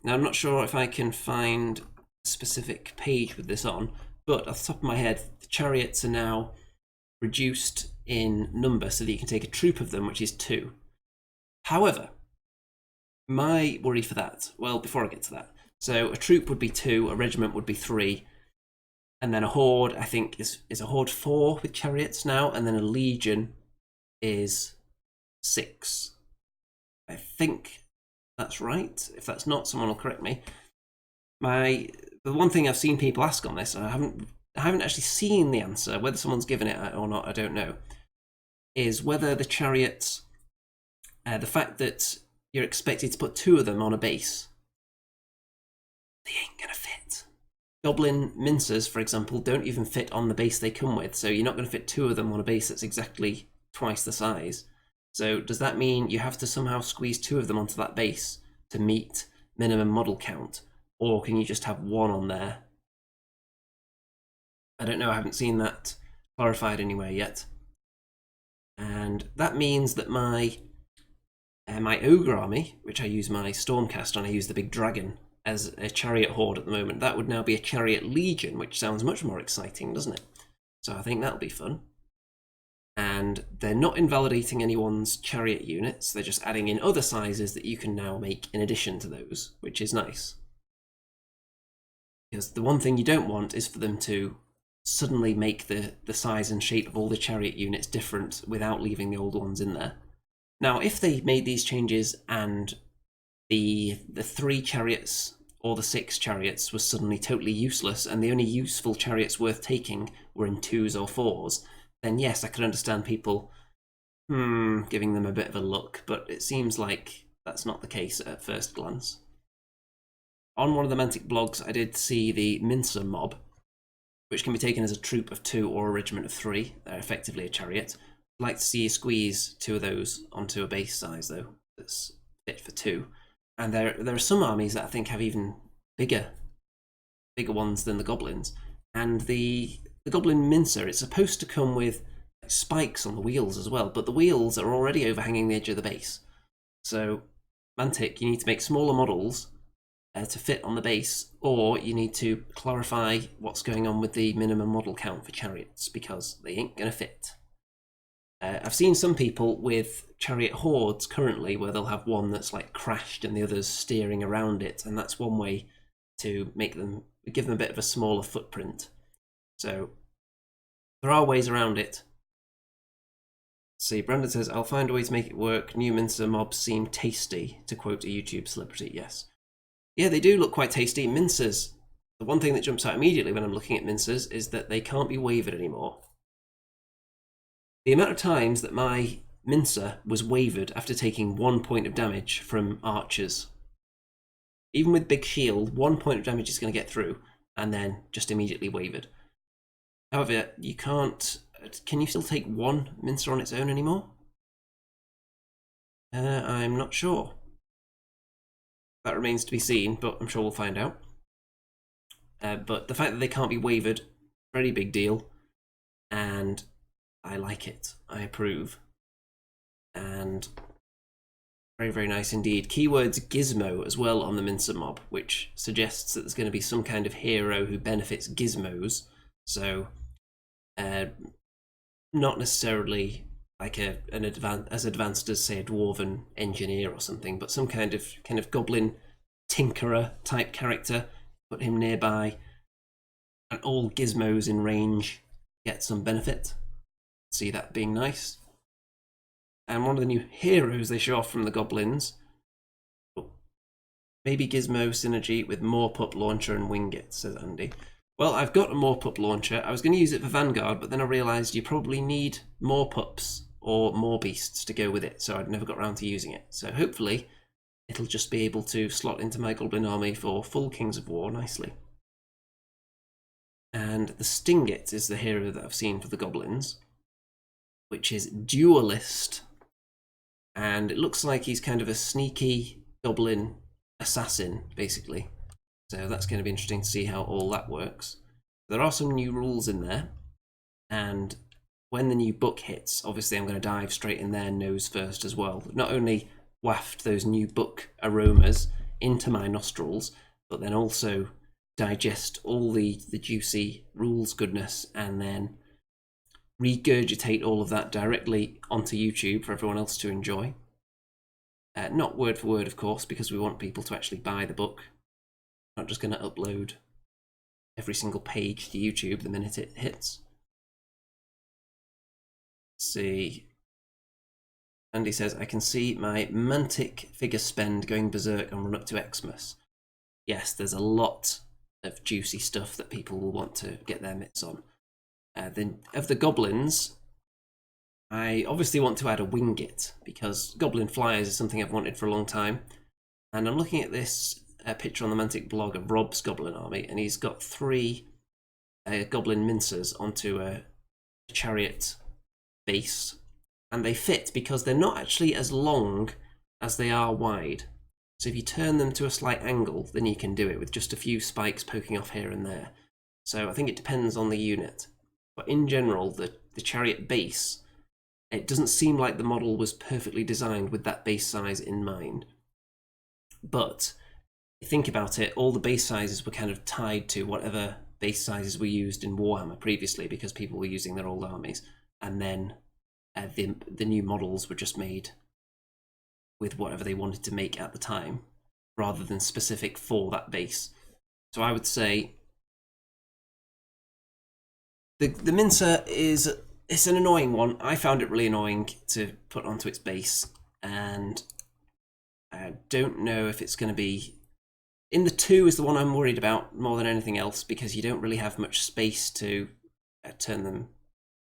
Now I'm not sure if I can find a specific page with this on, but off the top of my head, the chariots are now reduced in number so that you can take a troop of them, which is 2. However, my worry for that, well, before I get to that, so a troop would be 2, a regiment would be 3, and then a horde, I think, is a horde 4 with chariots now, and then a legion is 6. I think that's right. If that's not, someone will correct me. The one thing I've seen people ask on this, and I haven't actually seen the answer, whether someone's given it or not, I don't know, is whether the chariots, the fact that you're expected to put 2 of them on a base, they ain't gonna fit. Goblin mincers, for example, don't even fit on the base they come with, so you're not going to fit 2 of them on a base that's exactly twice the size. So does that mean you have to somehow squeeze 2 of them onto that base to meet minimum model count, or can you just have 1 on there? I don't know, I haven't seen that clarified anywhere yet. And that means that my ogre army, which I use my Stormcast on, I use the big dragon as a chariot horde at the moment, that would now be a chariot legion, which sounds much more exciting, doesn't it? So I think that'll be fun. And they're not invalidating anyone's chariot units, they're just adding in other sizes that you can now make in addition to those, which is nice. Because the one thing you don't want is for them to suddenly make the size and shape of all the chariot units different without leaving the old ones in there. Now, if they made these changes and the 3 chariots or the 6 chariots was suddenly totally useless and the only useful chariots worth taking were in 2s or 4s, then yes, I could understand people giving them a bit of a look, but it seems like that's not the case at first glance. On one of the Mantic blogs, I did see the Mincer mob, which can be taken as a troop of 2 or a regiment of 3. They're effectively a chariot. I'd like to see you squeeze 2 of those onto a base size, though, that's fit for 2. And there are some armies that I think have even bigger ones than the goblins. And the goblin mincer, it's supposed to come with spikes on the wheels as well, but the wheels are already overhanging the edge of the base. So, Mantic, you need to make smaller models to fit on the base, or you need to clarify what's going on with the minimum model count for chariots, because they ain't going to fit. I've seen some people with chariot hordes currently where they'll have one that's like crashed and the others steering around it, and that's one way to give them a bit of a smaller footprint. So there are ways around it. See, Brandon says, I'll find a way to make it work. New mincer mobs seem tasty, to quote a YouTube celebrity. Yes. Yeah, they do look quite tasty. Mincers. The one thing that jumps out immediately when I'm looking at mincers is that they can't be wavered anymore. The amount of times that my mincer was wavered after taking 1 point of damage from archers. Even with big shield, 1 point of damage is going to get through, and then just immediately wavered. However, you can't... Can you still take 1 mincer on its own anymore? I'm not sure. That remains to be seen, but I'm sure we'll find out. But the fact that they can't be wavered, very big deal. And I like it. I approve. And very, very nice indeed. Keywords gizmo as well on the mincer mob, which suggests that there's going to be some kind of hero who benefits gizmos. So, not necessarily like as advanced as, say, a dwarven engineer or something, but some kind of goblin tinkerer type character. Put him nearby, and all gizmos in range get some benefit. See that being nice. And one of the new heroes they show off from the goblins, maybe gizmo synergy with more pup launcher and wing it, says Andy. Well, I've got a more pup launcher. I was going to use it for Vanguard, but then I realised you probably need more pups or more beasts to go with it, so I'd never got around to using it. So hopefully it'll just be able to slot into my Goblin army for full Kings of War nicely. And the Stingit is the hero that I've seen for the Goblins, which is Duelist. And it looks like he's kind of a sneaky Goblin assassin, basically. So that's going to be interesting to see how all that works. There are some new rules in there, and when the new book hits, obviously I'm going to dive straight in there nose first as well. Not only waft those new book aromas into my nostrils, but then also digest all the juicy rules goodness and then regurgitate all of that directly onto YouTube for everyone else to enjoy. Not word for word, of course, because we want people to actually buy the book. Not just going to upload every single page to YouTube the minute it hits. Let's see. Andy says, I can see my Mantic figure spend going berserk and run up to Xmas. Yes, there's a lot of juicy stuff that people will want to get their mitts on. Then of the Goblins, I obviously want to add a Wingit, because Goblin Flyers is something I've wanted for a long time. And I'm looking at this picture on the Mantic blog of Rob's Goblin army, and he's got 3 Goblin Mincers onto a chariot base, and they fit because they're not actually as long as they are wide. So if you turn them to a slight angle, then you can do it with just a few spikes poking off here and there. So I think it depends on the unit. But in general, the chariot base, it doesn't seem like the model was perfectly designed with that base size in mind. But if you think about it, all the base sizes were kind of tied to whatever base sizes were used in Warhammer previously, because people were using their old armies. And then the new models were just made with whatever they wanted to make at the time, rather than specific for that base. So I would say the Mincer it's an annoying one. I found it really annoying to put onto its base, and I don't know if it's going to be... In the 2 is the one I'm worried about more than anything else, because you don't really have much space to turn them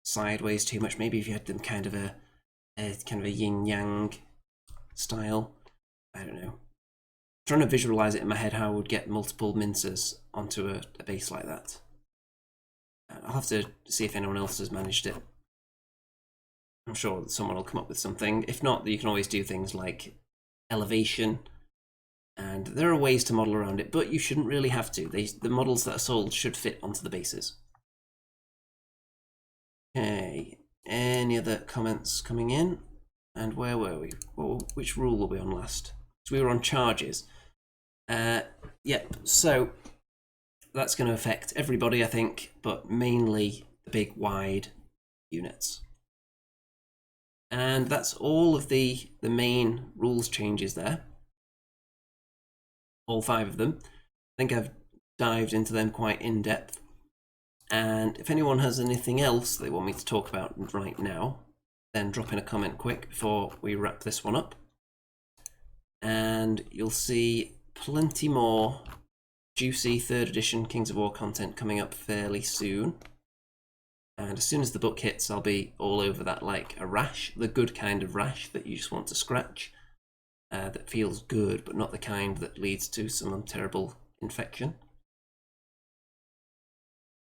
sideways too much. Maybe if you had them kind of a yin-yang style. I don't know. I'm trying to visualize it in my head how I would get multiple Mincers onto a base like that. I'll have to see if anyone else has managed it. I'm sure that someone will come up with something. If not, you can always do things like elevation, and there are ways to model around it, but you shouldn't really have to. The models that are sold should fit onto the bases. Okay, any other comments coming in? And where were we? Which rule were we on last? So we were on charges. Yep, so that's going to affect everybody, I think, but mainly the big wide units. And that's all of the main rules changes there. All 5 of them. I think I've dived into them quite in depth. And if anyone has anything else they want me to talk about right now, then drop in a comment quick before we wrap this one up. And you'll see plenty more juicy 3rd edition Kings of War content coming up fairly soon. And as soon as the book hits, I'll be all over that like a rash, the good kind of rash that you just want to scratch, that feels good, but not the kind that leads to some terrible infection.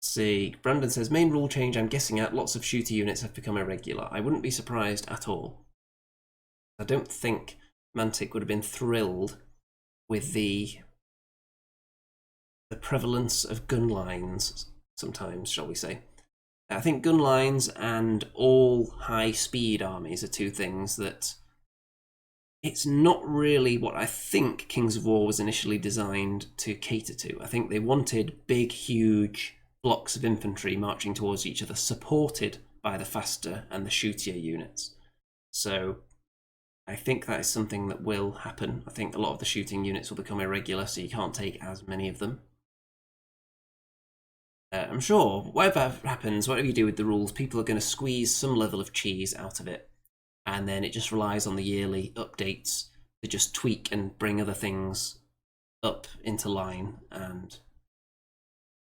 Let's see, Brandon says, main rule change I'm guessing at, lots of shooter units have become irregular. I wouldn't be surprised at all. I don't think Mantic would have been thrilled with the prevalence of gun lines sometimes, shall we say. I think gun lines and all high-speed armies are 2 things that it's not really what I think Kings of War was initially designed to cater to. I think they wanted big, huge blocks of infantry marching towards each other, supported by the faster and the shootier units. So I think that is something that will happen. I think a lot of the shooting units will become irregular, so you can't take as many of them. I'm sure, whatever happens, whatever you do with the rules, people are going to squeeze some level of cheese out of it. And then it just relies on the yearly updates to just tweak and bring other things up into line. And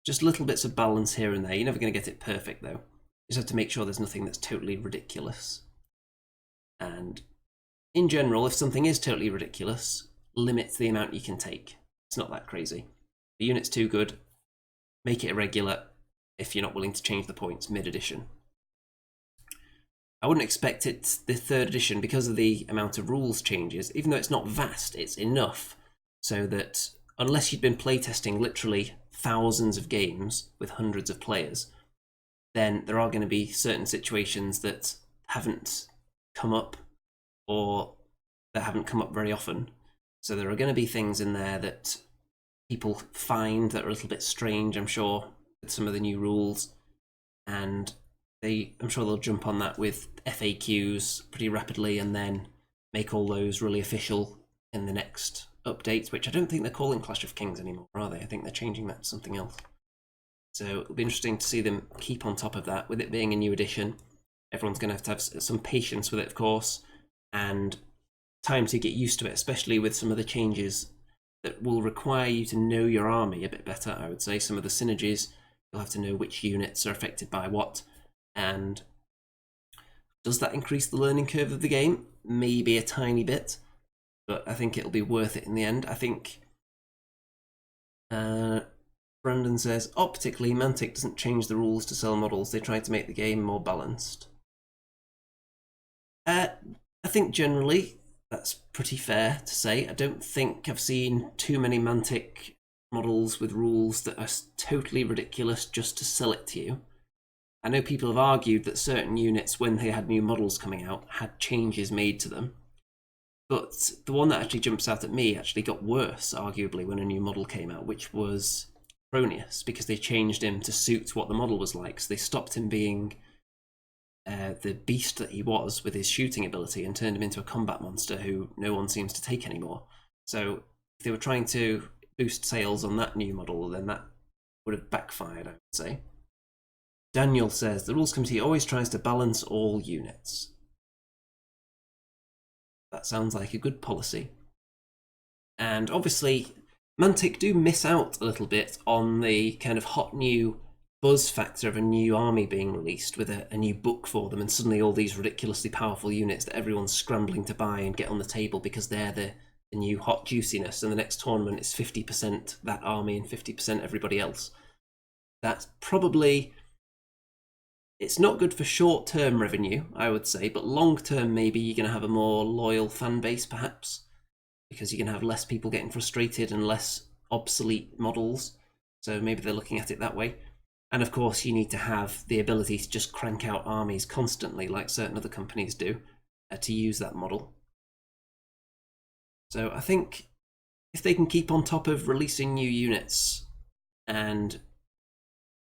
Just little bits of balance here and there. You're never going to get it perfect, though. You just have to make sure there's nothing that's totally ridiculous. And in general, if something is totally ridiculous, limit the amount you can take. It's not that crazy. The unit's too good, make it irregular if you're not willing to change the points mid-edition. I wouldn't expect it the 3rd edition because of the amount of rules changes. Even though it's not vast, it's enough so that unless you'd been playtesting literally thousands of games with hundreds of players, then there are going to be certain situations that haven't come up or that haven't come up very often. So there are going to be things in there that people find that are a little bit strange, I'm sure, with some of the new rules. And I'm sure they'll jump on that with FAQs pretty rapidly and then make all those really official in the next updates, which I don't think they're calling Clash of Kings anymore, are they? I think they're changing that to something else. So it'll be interesting to see them keep on top of that. With it being a new edition, everyone's going to have some patience with it, of course, and time to get used to it, especially with some of the changes that will require you to know your army a bit better, I would say. Some of the synergies, you'll have to know which units are affected by what. And does that increase the learning curve of the game? Maybe a tiny bit, but I think it'll be worth it in the end. I think Brandon says, optically, Mantic doesn't change the rules to sell models. They try to make the game more balanced. I think generally that's pretty fair to say. I don't think I've seen too many Mantic models with rules that are totally ridiculous just to sell it to you. I know people have argued that certain units, when they had new models coming out, had changes made to them. But the one that actually jumps out at me actually got worse, arguably, when a new model came out, which was Cronius, because they changed him to suit what the model was like. So they stopped him being the beast that he was with his shooting ability and turned him into a combat monster who no one seems to take anymore. So if they were trying to boost sales on that new model, then that would have backfired, I would say. Daniel says, the Rules Committee always tries to balance all units. That sounds like a good policy. And obviously, Mantic do miss out a little bit on the kind of hot new buzz factor of a new army being released with a new book for them, and suddenly all these ridiculously powerful units that everyone's scrambling to buy and get on the table because they're the new hot juiciness, and the next tournament is 50% that army and 50% everybody else. That's probably... It's not good for short-term revenue, I would say, but long-term maybe you're going to have a more loyal fan base, perhaps, because you're going to have less people getting frustrated and less obsolete models, so maybe they're looking at it that way. And of course, you need to have the ability to just crank out armies constantly, like certain other companies do, to use that model. So I think if they can keep on top of releasing new units and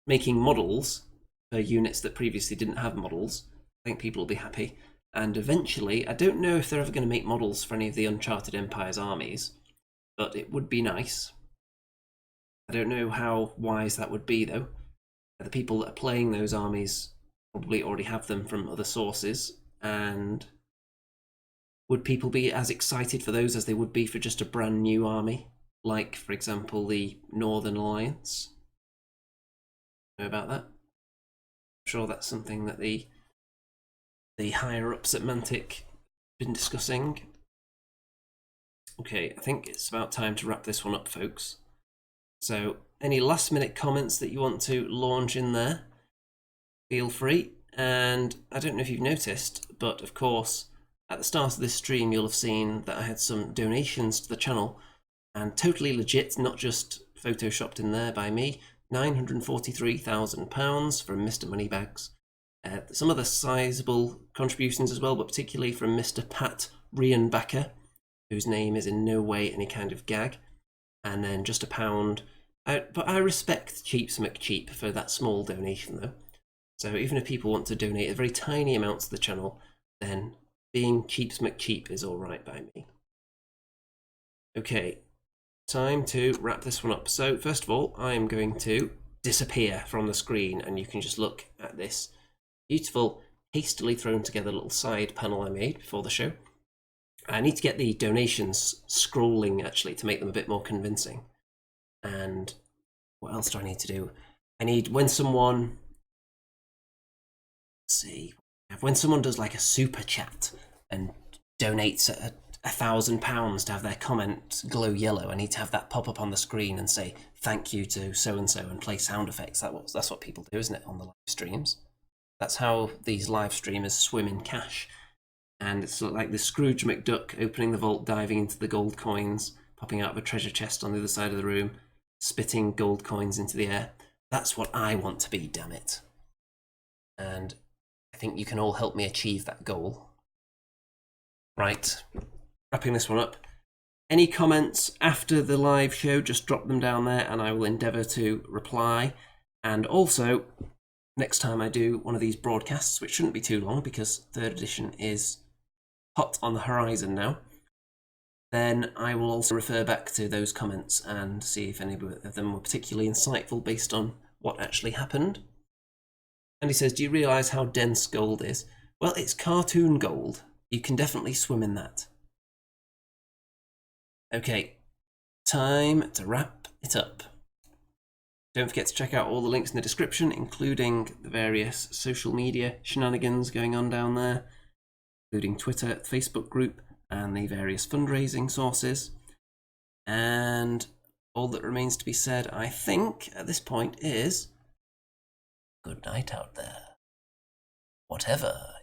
making models for units that previously didn't have models, I think people will be happy. And eventually, I don't know if they're ever going to make models for any of the Uncharted Empire's armies, but it would be nice. I don't know how wise that would be, though. The people that are playing those armies probably already have them from other sources, and would people be as excited for those as they would be for just a brand new army, like, for example, the Northern Alliance? Know about that? I'm sure that's something that the higher-ups at Mantic have been discussing. Okay, I think it's about time to wrap this one up, folks. So, any last-minute comments that you want to launch in there, feel free. And I don't know if you've noticed, but of course, at the start of this stream, you'll have seen that I had some donations to the channel, and totally legit, not just photoshopped in there by me. £943,000 from Mr. Moneybags. Some other sizable contributions as well, but particularly from Mr. Pat Rienbacker, whose name is in no way any kind of gag. And then just £1. But I respect Cheaps McCheap for that small donation, though. So even if people want to donate a very tiny amount to the channel, then being Cheaps McCheap is alright by me. Okay, time to wrap this one up. So first of all, I am going to disappear from the screen, and you can just look at this beautiful, hastily thrown together little side panel I made before the show. I need to get the donations scrolling, actually, to make them a bit more convincing. And what else do I need to do? I need when someone, let's see, when someone does like a super chat and donates £1,000 to have their comment glow yellow, I need to have that pop up on the screen and say thank you to so and so and play sound effects. That's what people do, isn't it, on the live streams? That's how these live streamers swim in cash. And it's sort of like the Scrooge McDuck opening the vault, diving into the gold coins, popping out of a treasure chest on the other side of the room, spitting gold coins into the air. That's what I want to be, damn it. And I think you can all help me achieve that goal. Right, wrapping this one up. Any comments after the live show, just drop them down there and I will endeavour to reply. And also, next time I do one of these broadcasts, which shouldn't be too long because 3rd edition is hot on the horizon now, then I will also refer back to those comments and see if any of them were particularly insightful based on what actually happened. And he says, do you realise how dense gold is? Well, it's cartoon gold. You can definitely swim in that. Okay, time to wrap it up. Don't forget to check out all the links in the description, including the various social media shenanigans going on down there, including Twitter, Facebook group, and the various fundraising sources. And all that remains to be said, I think, at this point is good night out there. Whatever.